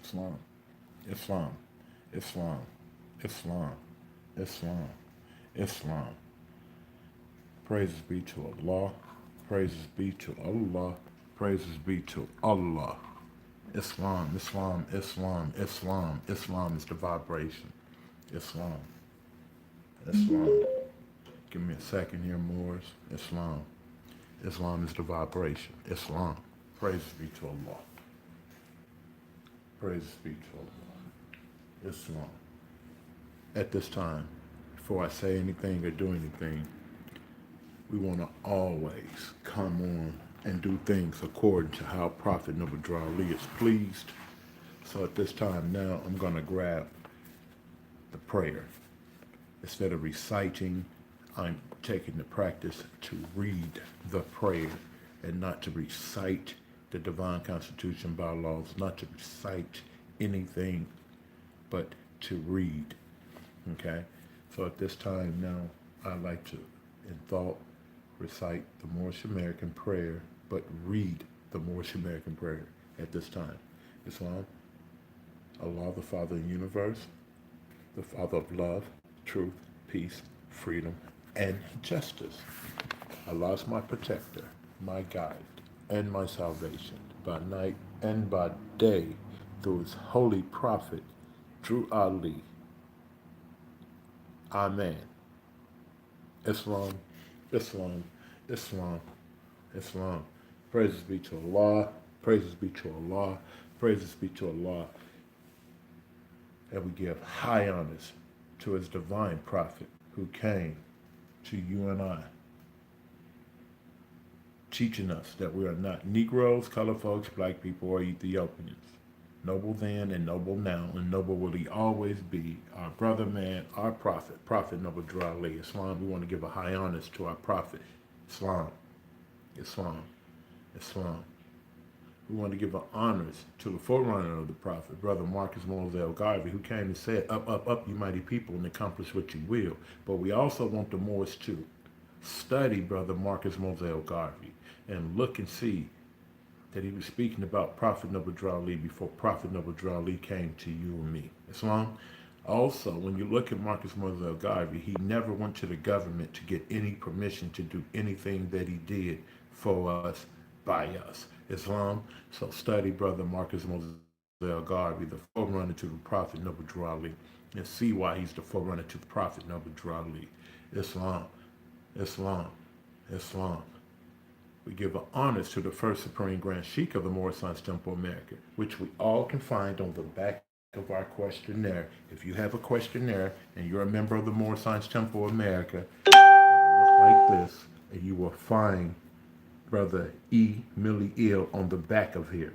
Islam, Islam, Islam, Islam, Islam, Islam. Praises be to Allah. Praises be to Allah. Praises be to Allah. Islam, Islam, Islam, Islam. Islam is the vibration. Islam, Islam. Give me a second here, Moors. Islam. Islam is the vibration. Islam. Praises be to Allah. Praises be to Allah. Islam. At this time, before I say anything or do anything, we want to always come on and do things according to how Prophet Noble Ali is pleased. So at this time now, I'm going to grab the prayer. Instead of reciting, I'm taking the practice to read the prayer and not to recite the divine constitution, bylaws, not to recite anything, but to read. Okay? So at this time now, I like to, in thought, recite the Moorish American prayer, but read the Moorish American prayer at this time. Islam, Allah, the Father of the universe, the Father of love, truth, peace, freedom, and justice. Allah is my protector, my guide, and my salvation, by night and by day, through his holy prophet, Drew Ali. Amen. Islam, Islam, Islam, Islam. Praises be to Allah, praises be to Allah, praises be to Allah. And we give high honors to his divine prophet who came to you and I, teaching us that we are not Negroes, colored folks, black people, or Ethiopians. Noble then and noble now, and noble will he always be, our brother man, our prophet, Prophet Noble Drew Ali. Islam, we want to give a high honors to our prophet. Islam, Islam, Islam. We want to give our honors to the forerunner of the prophet, Brother Marcus Moselle Garvey, who came and said, up, up, up, you mighty people, and accomplish what you will. But we also want the Moors to study Brother Marcus Moselle Garvey and look and see that he was speaking about Prophet Noble Drew Ali before Prophet Noble Drew Ali came to you and me. Islam. Also, when you look at Marcus Moselle Garvey, he never went to the government to get any permission to do anything that he did for us, by us. Islam. So study Brother Marcus Moselle Garvey, the forerunner to the Prophet Noble Drew Ali, and see why he's the forerunner to the Prophet Noble Drew Ali. Islam, Islam, Islam. We give honors to the first Supreme Grand Sheikh of the Moorish Science Temple America, which we all can find on the back of our questionnaire. If you have a questionnaire and you're a member of the Moorish Science Temple America, it will look like this, and you will find Brother E. Millie Ill on the back of here,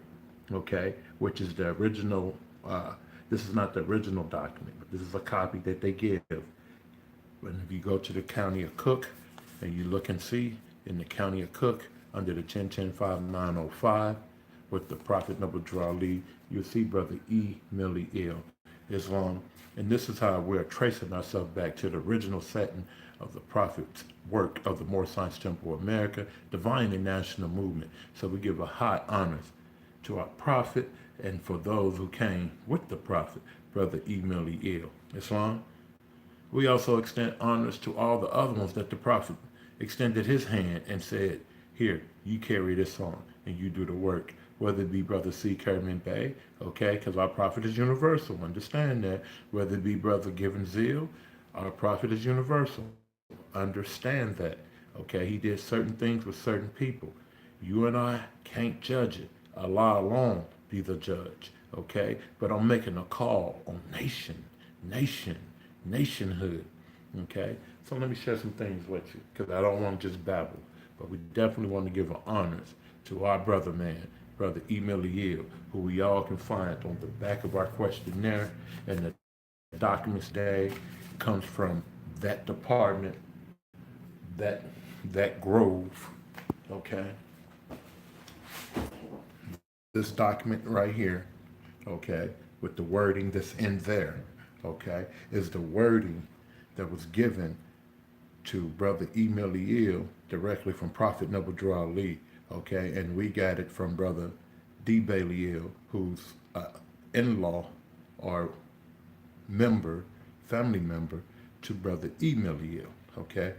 okay, which is the original, this is not the original document, but this is a copy that they give. And if you go to the County of Cook and you look and see in the County of Cook under the 10105905 with the Prophet Noble Drew Ali, you'll see Brother E. Millie Ill, Islam. And this is how we're tracing ourselves back to the original setting of the Prophet's work of the Moorish Science Temple of America, Divine and National Movement. So we give a high honors to our Prophet and for those who came with the Prophet, Brother E. Millie Ill, Islam. We also extend honors to all the other ones that the Prophet extended his hand and said, here, you carry this on and you do the work. Whether it be Brother C. Kerman Bay, okay, because our prophet is universal, understand that. Whether it be Brother Given Zeal, our prophet is universal, understand that, okay. He did certain things with certain people. You and I can't judge it. Allah alone be the judge, okay. But I'm making a call on nationhood, okay. So let me share some things with you, because I don't want to just babble, but we definitely want to give honors to our brother man, Brother E. Millie Ill, who we all can find on the back of our questionnaire, and the documents day comes from that department, that grove, okay? This document right here, okay, with the wording that's in there, okay, is the wording that was given to Brother E. Millie Ill directly from Prophet Noble Drew Ali, okay, and we got it from Brother D. Bailey Ill, who's in-law or member, family member, to Brother Emilio. Okay,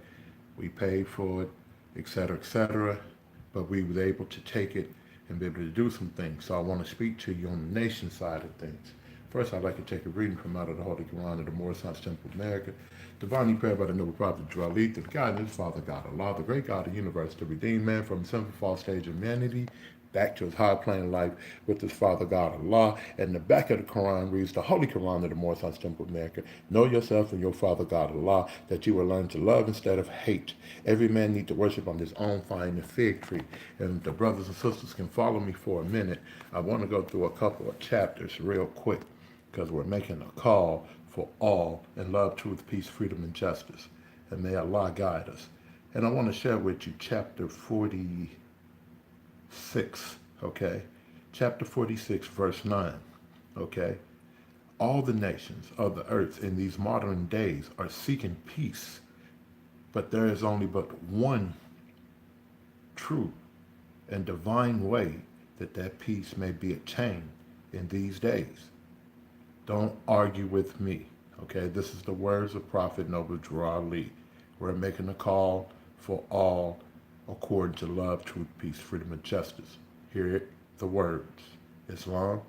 we paid for it, etc., but we were able to take it and be able to do some things. So I want to speak to you on the nation side of things. First, I'd like to take a reading from out of the Holy Quran of the Moorish Temple of America. Divinely prayer by the noble prophet Drali, to the God and his Father God Allah, the great God of the universe, to redeem man from the simple false stage of humanity back to his high plane of life with his Father God Allah. And the back of the Quran reads, the Holy Quran of the Moorish Temple of America, know yourself and your Father God Allah, that you will learn to love instead of hate. Every man needs to worship on his own finding the fig tree. And the brothers and sisters can follow me for a minute. I want to go through a couple of chapters real quick, because we're making a call for all in love, truth, peace, freedom, and justice. And may Allah guide us. And I want to share with you chapter 46, okay? Chapter 46, verse 9, okay? All the nations of the earth in these modern days are seeking peace, but there is only but one true and divine way that peace may be attained in these days. Don't argue with me, okay? This is the words of Prophet Noble Drew Ali. We're making a call for all according to love, truth, peace, freedom, and justice. Hear it, the words. Islam,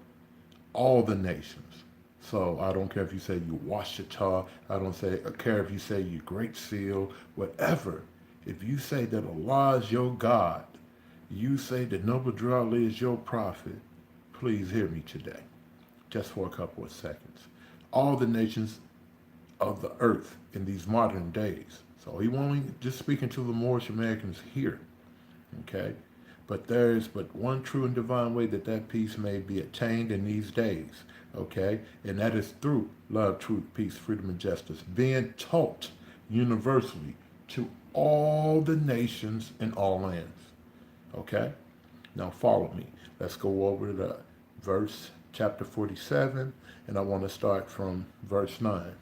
all the nations. So I don't care if you say you Washita, I don't care if you say you Great Seal, whatever. If you say that Allah is your God, you say that Noble Drew Ali is your prophet, please hear me today, just for a couple of seconds. All the nations of the earth in these modern days. So he won't just speaking to the Moorish Americans here, okay? But there is but one true and divine way that peace may be attained in these days, okay? And that is through love, truth, peace, freedom, and justice, being taught universally to all the nations in all lands, okay? Now follow me. Let's go over to verse chapter 47, and I want to start from verse 9.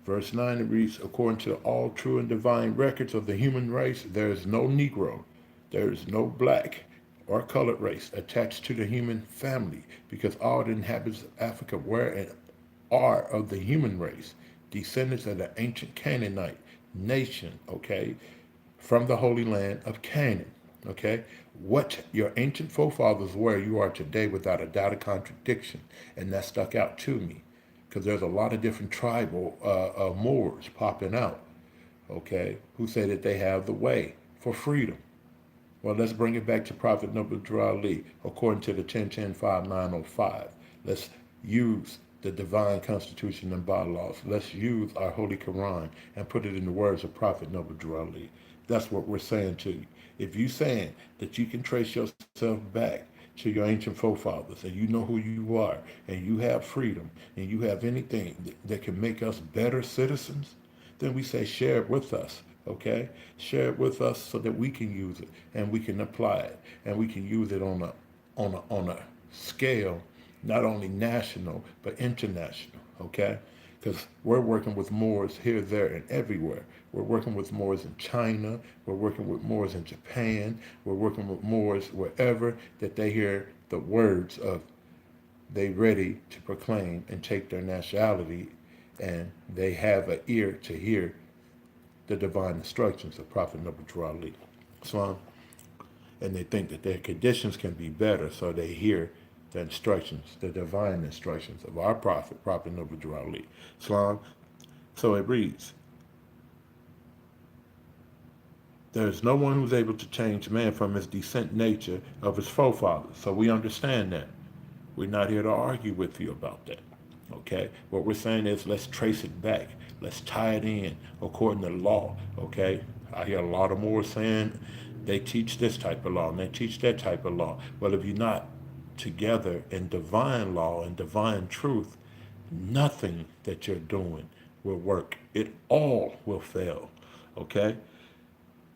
Verse 9, it reads, according to all true and divine records of the human race, there is no Negro, there is no black or colored race attached to the human family, because all the inhabitants of Africa were and are of the human race, descendants of the ancient Canaanite nation, okay, from the Holy Land of Canaan. Okay, what your ancient forefathers were, you are today without a doubt, a contradiction, and that stuck out to me, because there's a lot of different tribal Moors popping out, okay, who say that they have the way for freedom. Well, let's bring it back to Prophet Noble Drew Ali, according to the 10:10:5905. Let's use the divine constitution and bylaws. Let's use our Holy Quran and put it in the words of Prophet Noble Drew Ali. That's what we're saying to you. If you're saying that you can trace yourself back to your ancient forefathers and you know who you are and you have freedom and you have anything that can make us better citizens, then we say share it with us, okay? Share it with us so that we can use it and we can apply it and we can use it on a scale, not only national but international, okay? Because we're working with Moors here, there, and everywhere. We're working with Moors in China. We're working with Moors in Japan. We're working with Moors wherever that they hear the words of they ready to proclaim and take their nationality, and they have an ear to hear the divine instructions of Prophet Noble Drew Ali. Islam, and they think that their conditions can be better, so they hear the instructions, the divine instructions of our prophet, Prophet Noble Drew Ali. Islam. So it reads, there is no one who's able to change man from his descent nature of his forefathers. So we understand that. We're not here to argue with you about that. Okay? What we're saying is let's trace it back. Let's tie it in according to law. Okay? I hear a lot of more saying they teach this type of law and they teach that type of law. Well, if you're not together in divine law and divine truth, nothing that you're doing will work. It all will fail. Okay?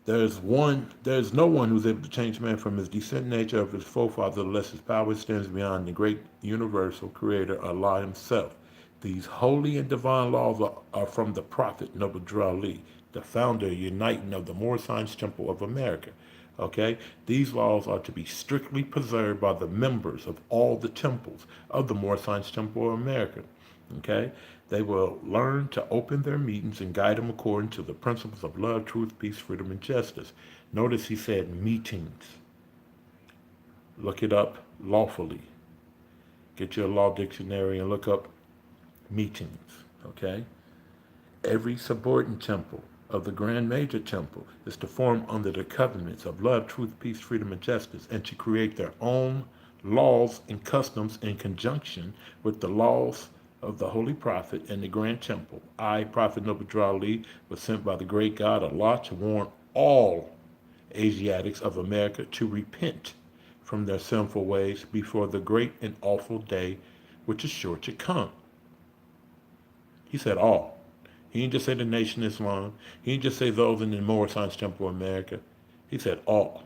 There's no one who's able to change man from his descent nature of his forefather unless his power extends beyond the great universal creator, Allah himself. These holy and divine laws are from the Prophet Noble Drew Ali, the founder and uniting of the Moorish Temple of America. Okay? These laws are to be strictly preserved by the members of all the temples of the Moorish Temple of America. Okay? They will learn to open their meetings and guide them according to the principles of love, truth, peace, freedom, and justice. Notice he said meetings. Look it up lawfully. Get your law dictionary and look up meetings. Okay? Every subordinate temple of the Grand Major Temple is to form under the covenants of love, truth, peace, freedom, and justice, and to create their own laws and customs in conjunction with the laws of the Holy Prophet and the Grand Temple. I, Prophet Noble Ali, was sent by the great God Allah to warn all Asiatics of America to repent from their sinful ways before the great and awful day which is sure to come. He said all. He didn't just say the Nation Islam. He didn't just say those in the Moorish Temple of America. He said all.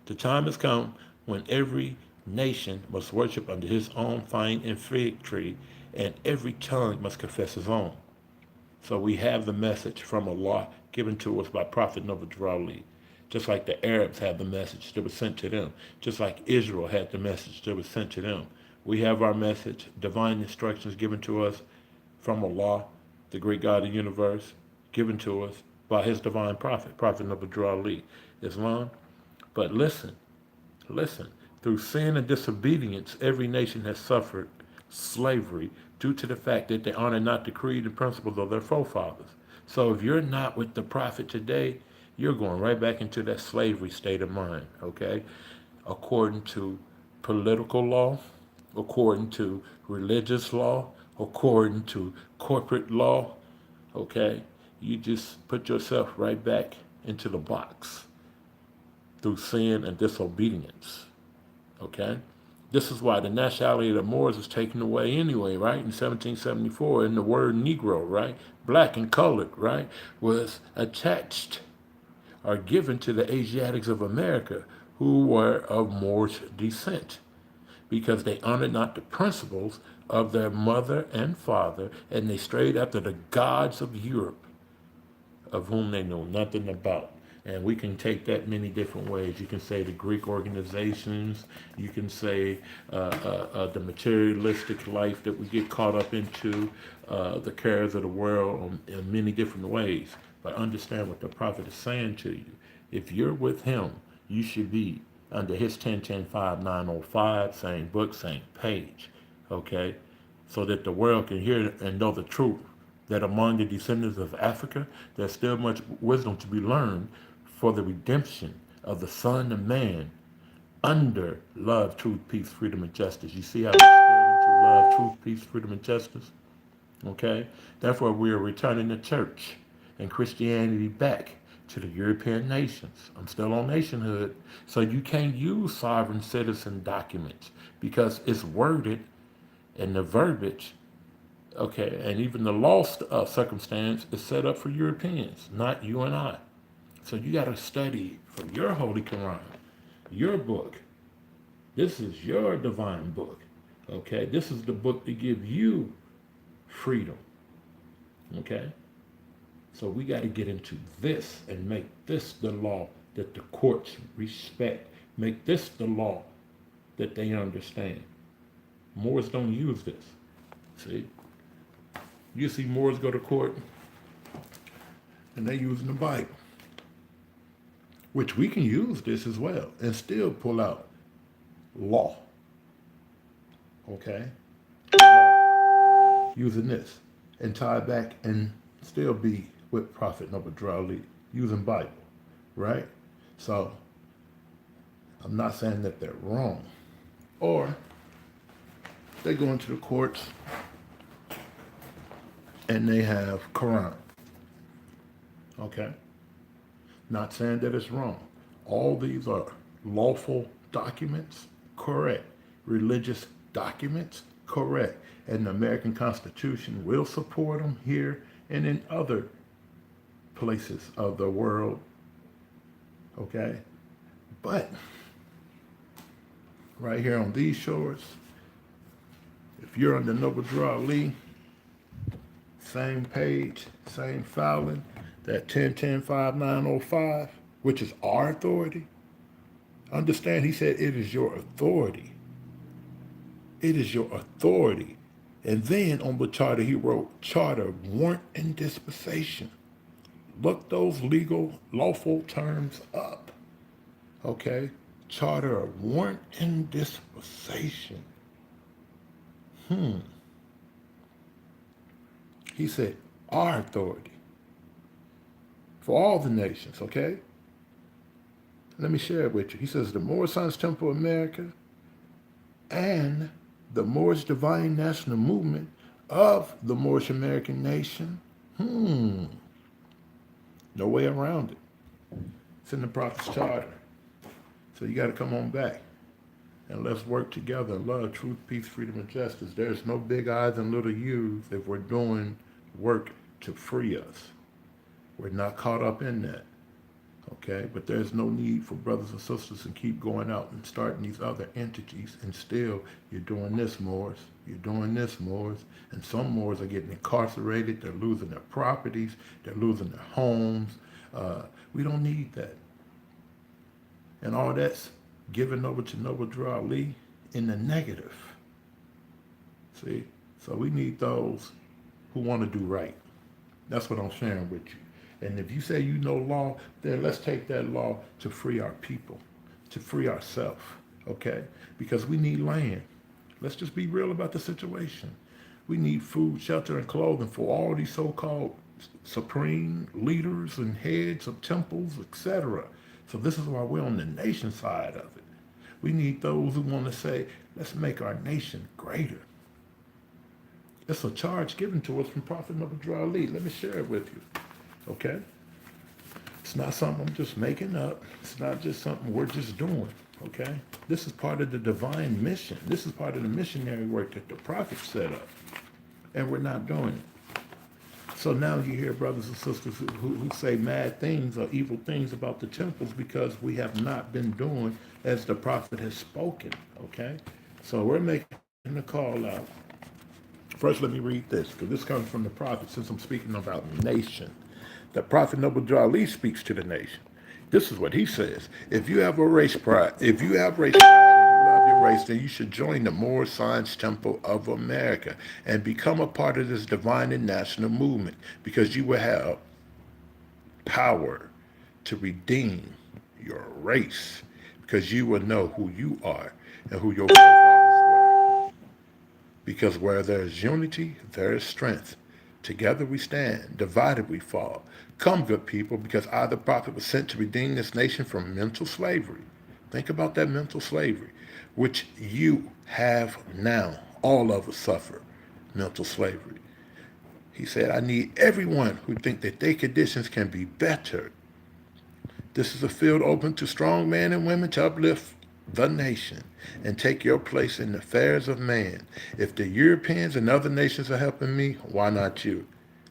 The time has come when every nation must worship under his own vine and fig tree, and every tongue must confess his own. So we have the message from Allah given to us by Prophet Noble Ali. Just like the Arabs had the message that was sent to them. Just like Israel had the message that was sent to them. We have our message, divine instructions given to us from Allah, the great God of the universe, given to us by his divine prophet, Prophet Noble Ali, Islam. But listen, through sin and disobedience, every nation has suffered slavery due to the fact that they honor not the creed and principles of their forefathers. So if you're not with the prophet today, you're going right back into that slavery state of mind, okay? According to political law, according to religious law, according to corporate law, okay? You just put yourself right back into the box through sin and disobedience, okay? This is why the nationality of the Moors was taken away anyway, right? In 1774, and the word Negro, right? Black and colored, right? Was attached or given to the Asiatics of America who were of Moorish descent, because they honored not the principles of their mother and father, and they strayed after the gods of Europe, of whom they know nothing about. And we can take that many different ways. You can say the Greek organizations. You can say the materialistic life that we get caught up into, the cares of the world in many different ways. But understand what the prophet is saying to you. If you're with him, you should be under his 10:10:5:905, same book, same page, okay? So that the world can hear and know the truth, that among the descendants of Africa, there's still much wisdom to be learned for the redemption of the Son of Man under love, truth, peace, freedom, and justice. You see how we're still into love, truth, peace, freedom, and justice? Okay? Therefore, we are returning the church and Christianity back to the European nations. I'm still on nationhood. So you can't use sovereign citizen documents because it's worded and the verbiage, okay, and even the law circumstance is set up for Europeans, not you and I. So you got to study from your Holy Quran, your book. This is your divine book, okay? This is the book to give you freedom, okay? So we got to get into this and make this the law that the courts respect. Make this the law that they understand. Moors don't use this. See? You see Moors go to court and they're using the Bible, which we can use this as well and still pull out law. Okay? Law. Using this and tie back and still be with Prophet Noble Ali using Bible, right? So I'm not saying that they're wrong. Or they go into the courts and they have Quran. Okay? Not saying that it's wrong. All these are lawful documents, correct. Religious documents, correct. And the American Constitution will support them here and in other places of the world. Okay? But right here on these shores, if you're under Noble Ali, same page, same filing, that 10:10:5905, which is our authority, Understand, he said, it is your authority. It is your authority. And then on the charter, he wrote charter, warrant, and dispensation. Look those legal, lawful terms up. Okay? Charter, warrant, and dispensation. He said, our authority for all the nations, okay? Let me share it with you. He says, the Moorish Science Temple of America and the Moorish Divine National Movement of the Moorish American Nation. No way around it. It's in the Prophet's Charter. So you got to come on back. And let's work together. Love, truth, peace, freedom, and justice. There's no big I's and little U's if we're doing work to free us. We're not caught up in that. Okay? But there's no need for brothers and sisters to keep going out and starting these other entities. And still, you're doing this, Moors. You're doing this, Moors. And some Moors are getting incarcerated. They're losing their properties. They're losing their homes. We don't need that. And all that's given over to Noble Drew Ali in the negative. See? So we need those who want to do right. That's what I'm sharing with you. And if you say you know law, then let's take that law to free our people, to free ourselves, okay? Because we need land. Let's just be real about the situation. We need food, shelter, and clothing for all these so-called supreme leaders and heads of temples, etc. So this is why we're on the nation side of it. We need those who want to say, let's make our nation greater. It's a charge given to us from Prophet Noble Drew Ali. Let me share it with you, okay? It's not something I'm just making up. It's not just something we're just doing, okay? This is part of the divine mission. This is part of the missionary work that the Prophet set up, and we're not doing it. So now you hear brothers and sisters who say mad things or evil things about the temples because we have not been doing as the Prophet has spoken, okay? So we're making the call out. First, let me read this, because this comes from the Prophet, since I'm speaking about nation. The Prophet Noble Drew Ali speaks to the nation. This is what he says. If you have race pride and you love your race, then you should join the Moorish Science Temple of America and become a part of this divine and national movement, because you will have power to redeem your race, because you will know who you are and who your forefathers were. Because where there is unity, there is strength. Together we stand, divided we fall. Come, good people, because I, the Prophet, was sent to redeem this nation from mental slavery. Think about that mental slavery, which you have now. All of us suffer mental slavery. He said, I need everyone who think that their conditions can be bettered. This is a field open to strong men and women to uplift the nation and take your place in the affairs of man. If the Europeans and other nations are helping me, why not you?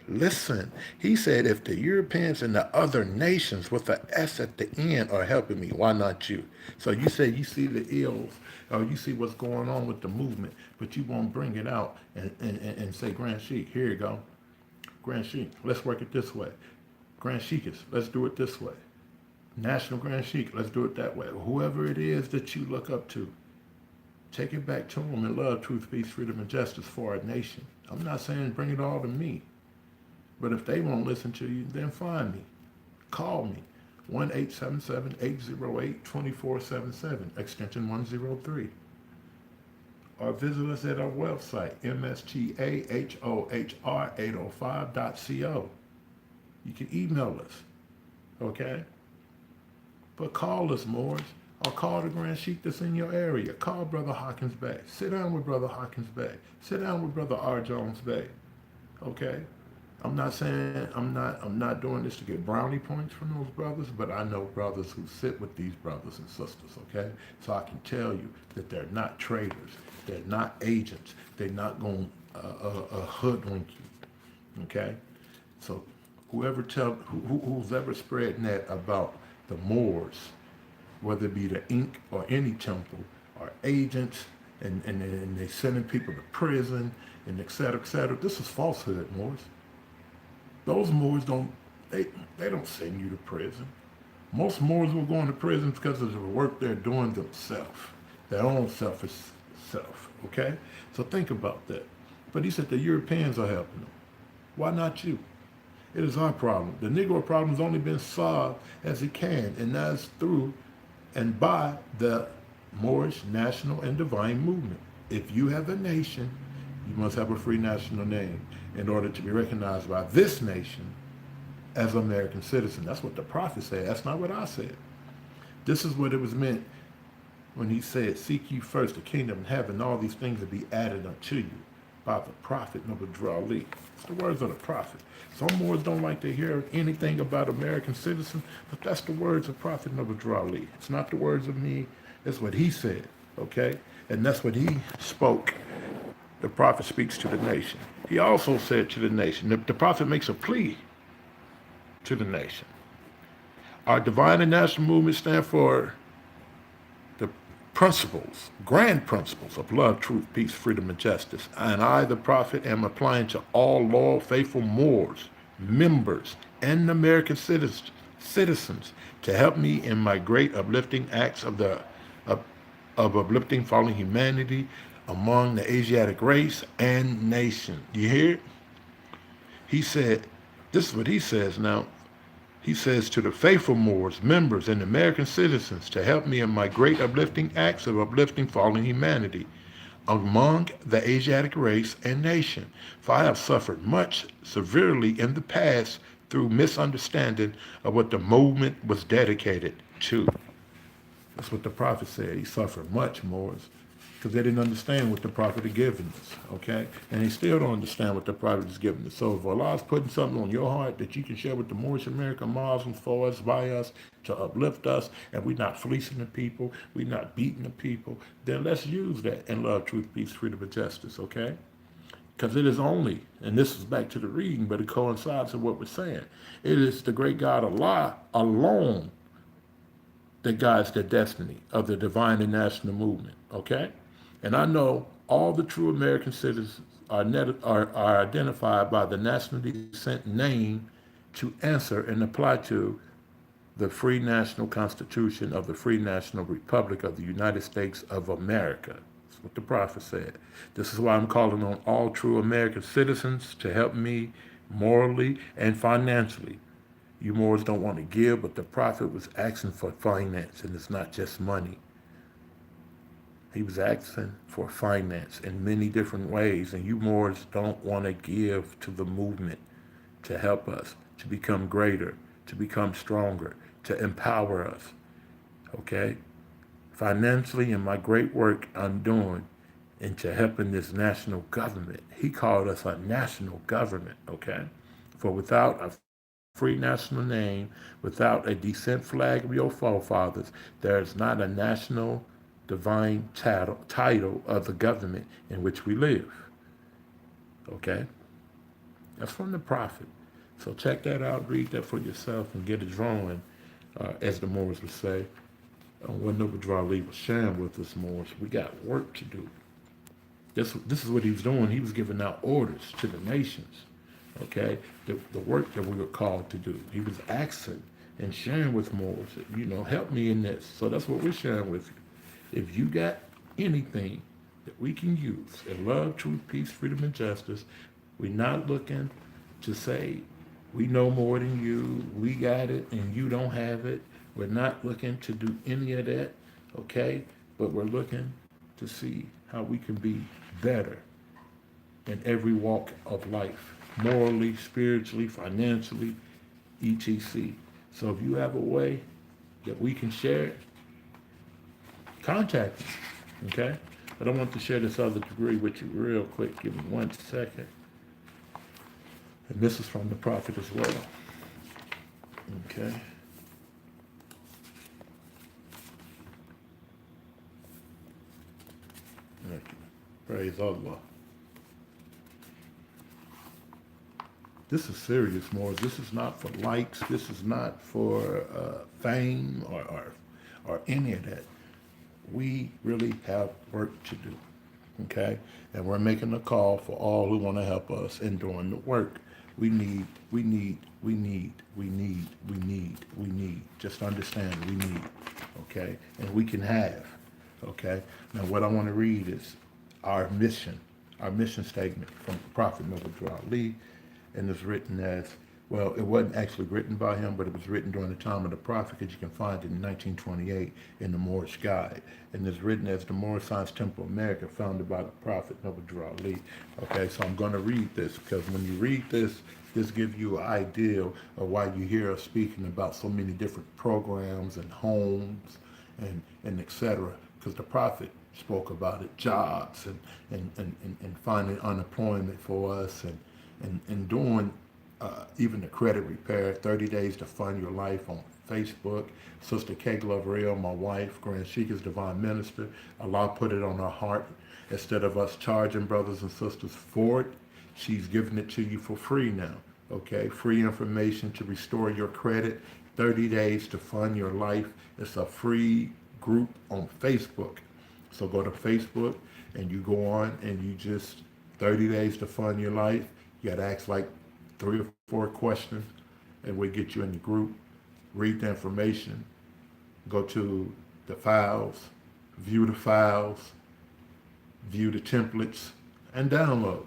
Listen, he said, if the Europeans and the other nations with an S at the end are helping me, why not you? So you say you see the ills, or you see what's going on with the movement, but you won't bring it out and say, Grand Sheik, here you go. Grand Sheik, let's work it this way. Grand Sheikus, let's do it this way. National Grand Sheik, let's do it that way. Whoever it is that you look up to, take it back to them in love, truth, peace, freedom, and justice for our nation. I'm not saying bring it all to me, but if they won't listen to you, then find me. Call me, 1-877-808-2477, extension 103. Or visit us at our website, mstahohr805.co. You can email us, okay? But call us, Moors, or call the Grand Sheik that's in your area. Call Brother Hawkins Bay. Sit down with Brother Hawkins Bay. Sit down with Brother R. Jones Bay. Okay? I'm not saying I'm not doing this to get brownie points from those brothers, but I know brothers who sit with these brothers and sisters, okay? So I can tell you that they're not traitors. They're not agents. They're not going to hoodwink you, okay? So who's ever spreading that about the Moors, whether it be the Ink or any temple, are agents, and they sending people to prison, and et cetera, et cetera. This is falsehood, Moors. Those Moors don't send you to prison. Most Moors were going to prison because of the work they're doing themselves, their own selfish self. Okay? So think about that. But he said the Europeans are helping them. Why not you? It is our problem. The Negro problem has only been solved as it can, and that's through and by the Moorish national and divine movement. If you have a nation, you must have a free national name in order to be recognized by this nation as an American citizen. That's what the prophet said. That's not what I said. This is what it was meant when he said, seek ye first the kingdom of heaven, and all these things will be added unto you by the prophet Noble Drawley. It's the words of the prophet. Some Moors don't like to hear anything about American citizen, but that's the words of Prophet Noble Drawley. It's not the words of me. It's what he said, okay? And that's what he spoke. The prophet speaks to the nation. He also said to the nation, the prophet makes a plea to the nation. Our divine and national movement stand for the principles, grand principles of love, truth, peace, freedom, and justice. And I, the prophet, am applying to all loyal, faithful Moors, members, and American citizens to help me in my great uplifting acts of uplifting fallen humanity among the Asiatic race and nation. You hear it? He said, this is what he says now. He says to the faithful Moors, members, and American citizens to help me in my great uplifting acts of uplifting fallen humanity among the Asiatic race and nation. For I have suffered much severely in the past through misunderstanding of what the movement was dedicated to. That's what the prophet said. He suffered much, Moors, because they didn't understand what the prophet had given us, okay? And they still don't understand what the prophet has given us. So if Allah's putting something on your heart that you can share with the Moorish American Muslims for us, by us, to uplift us, and we're not fleecing the people, we're not beating the people, then let's use that in love, truth, peace, freedom, and justice, okay? Because it is only, and this is back to the reading, but it coincides with what we're saying, it is the great God Allah alone that guides the destiny of the divine and national movement, okay? And I know all the true American citizens are identified by the national descent name to answer and apply to the free national constitution of the free national republic of the United States of America. That's what the prophet said. This is why I'm calling on all true American citizens to help me morally and financially. You Moors don't want to give, but the prophet was asking for finance, and it's not just money. He was asking for finance in many different ways, and you Moors don't want to give to the movement to help us, to become greater, to become stronger, to empower us, okay? Financially, in my great work I'm doing into helping this national government. He called us a national government, okay? For without a free national name, without a descent flag of your forefathers, there is not a national divine title of the government in which we live. Okay? That's from the prophet. So check that out, read that for yourself, and get a drawing, as the Moors would say, on what Noble Drawley was sharing with us, Moors. We got work to do. This is what he was doing. He was giving out orders to the nations, okay? The work that we were called to do. He was asking and sharing with Moors, help me in this. So that's what we're sharing with you. If you got anything that we can use in love, truth, peace, freedom, and justice, we're not looking to say we know more than you, we got it, and you don't have it. We're not looking to do any of that, okay? But we're looking to see how we can be better in every walk of life, morally, spiritually, financially, etc. So if you have a way that we can share it, contact me, okay? But I want to share this other degree with you real quick. Give me 1 second. And this is from the prophet as well, okay? Thank you. Praise Allah. This is serious, Moors. This is not for likes. This is not for fame or any of that. We really have work to do, okay? And we're making a call for all who want to help us in doing the work. We need, we need, we need, we need, we need, we need. Just understand we need, okay? And we can have, okay? Now, what I want to read is our mission statement from Prophet Noble Drew Ali, and it's written as, well, it wasn't actually written by him, but it was written during the time of the Prophet, because you can find it in 1928 in the Moorish Guide. And it's written as the Moorish Science Temple of America, founded by the Prophet Noble Drew Ali. Okay, so I'm going to read this, because when you read this, this gives you an idea of why you hear us speaking about so many different programs and homes and et cetera, because the Prophet spoke about it, jobs and finding unemployment for us and doing even the credit repair, 30 days to fund your life on Facebook. Sister K. Gloverell, my wife, Grand Sheikah's Divine Minister, Allah put it on her heart. Instead of us charging brothers and sisters for it, she's giving it to you for free now, okay? Free information to restore your credit, 30 days to fund your life. It's a free group on Facebook. So go to Facebook and you go on and you just, 30 days to fund your life. You got to ask like 3 or 4 questions, and we get you in the group. Read the information, go to the files, view the templates, and download.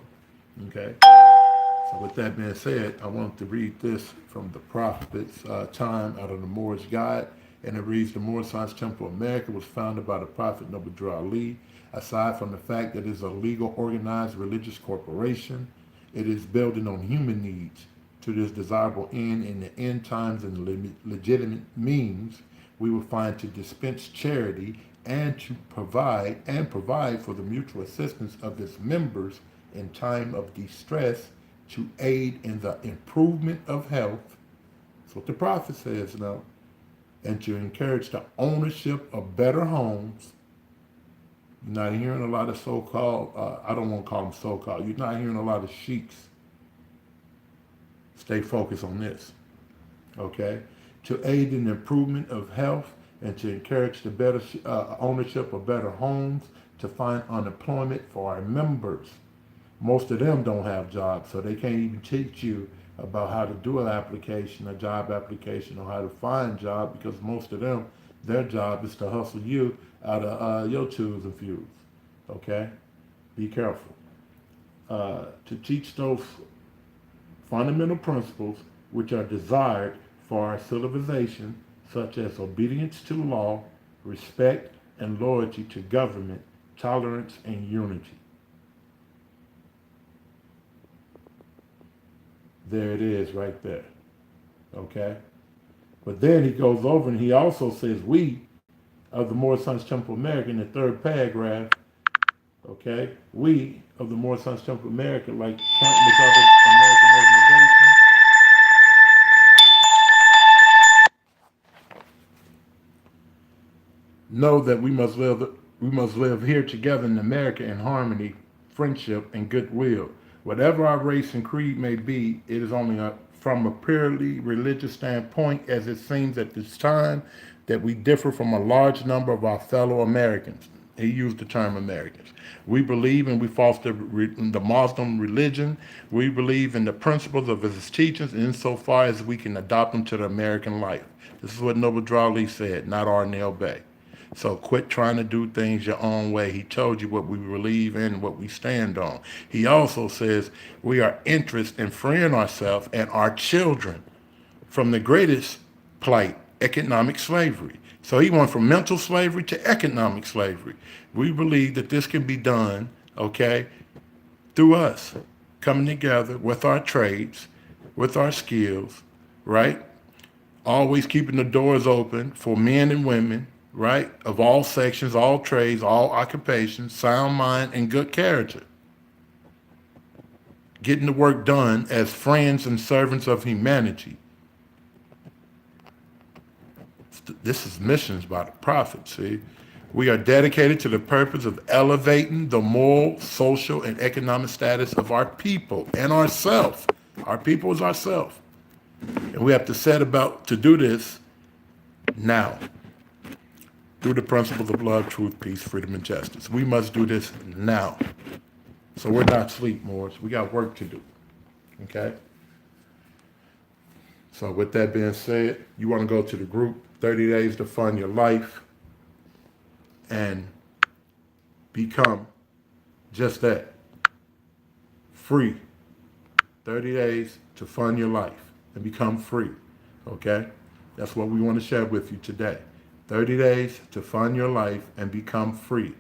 Okay. So with that being said, I want to read this from the Prophet's time out of the Moorish Guide, and it reads: the Moorish Science Temple of America was founded by the Prophet Noble Drew Ali. Aside from the fact that it is a legal, organized religious corporation, it is building on human needs to this desirable end in the end times, and legitimate means we will find to dispense charity and to provide for the mutual assistance of its members in time of distress, to aid in the improvement of health. That's what the Prophet says now. And to encourage the ownership of better homes. You're not hearing a lot of so-called, I don't want to call them so-called, you're not hearing a lot of sheiks. Stay focused on this, okay? To aid in the improvement of health and to encourage the better ownership of better homes, to find unemployment for our members. Most of them don't have jobs, so they can't even teach you about how to do an application, a job application, or how to find a job, because most of them, their job is to hustle you out of your twos and fews, okay? Be careful. To teach those fundamental principles which are desired for our civilization, such as obedience to law, respect and loyalty to government, tolerance and unity. There it is right there, okay? But then he goes over and he also says, we of the Moorish Science Temple of America, in the 3rd paragraph, okay? We of the Moorish Science Temple of America, like countless other American organizations, know that we must live here together in America in harmony, friendship, and goodwill. Whatever our race and creed may be, it is only from a purely religious standpoint, as it seems at this time, that we differ from a large number of our fellow Americans. He used the term Americans. We believe and we foster the Muslim religion. We believe in the principles of his teachings insofar as we can adopt them to the American life. This is what Noble Drew Ali said, not Arnell Bay. So quit trying to do things your own way. He told you what we believe in, what we stand on. He also says we are interested in freeing ourselves and our children from the greatest plight, economic slavery. So he went from mental slavery to economic slavery. We believe that this can be done, okay, through us coming together with our trades, with our skills, right? Always keeping the doors open for men and women, right, of all sections, all trades, all occupations, sound mind and good character. Getting the work done as friends and servants of humanity. This is missions by the Prophet, see? We are dedicated to the purpose of elevating the moral, social, and economic status of our people and ourselves. Our people is ourselves. And we have to set about to do this now, through the principles of love, truth, peace, freedom, and justice. We must do this now. So we're not asleep, Moors. We got work to do, okay? So with that being said, you want to go to the group 30 Days to Fund Your Life and become just that, free. 30 days to fund your life and become free. Okay? That's what we want to share with you today. 30 days to fund your life and become free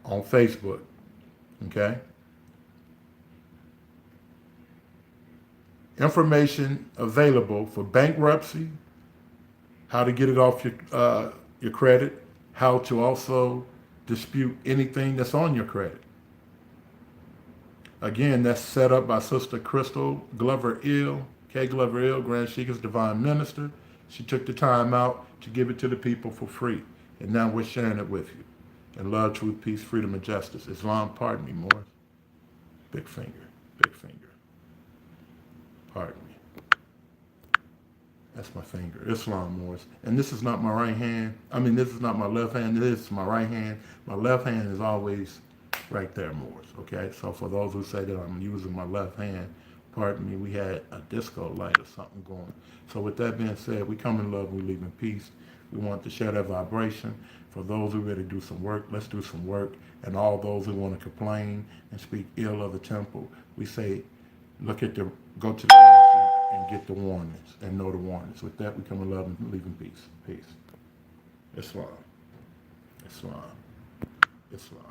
on Facebook. Okay? Information available for bankruptcy, how to get it off your credit, how to also dispute anything that's on your credit. Again, that's set up by Sister Crystal Glover Ill, K. Glover Ill, Grand Sheikah's Divine Minister. She took the time out to give it to the people for free. And now we're sharing it with you. And love, truth, peace, freedom, and justice. Islam, pardon me, Morris. Big finger, big finger. Pardon me. That's my finger. Islam, Morris. And this is not my right hand. This is not my left hand. This is my right hand. My left hand is always right there, Morris. Okay? So for those who say that I'm using my left hand, pardon me, we had a disco light or something going. So with that being said, we come in love, we leave in peace. We want to share that vibration. For those who are ready to do some work, let's do some work. And all those who want to complain and speak ill of the temple, we say, go to the and get the warnings and know the warnings. With that, we come in love and leave in peace. Peace. Islam. Islam. Islam.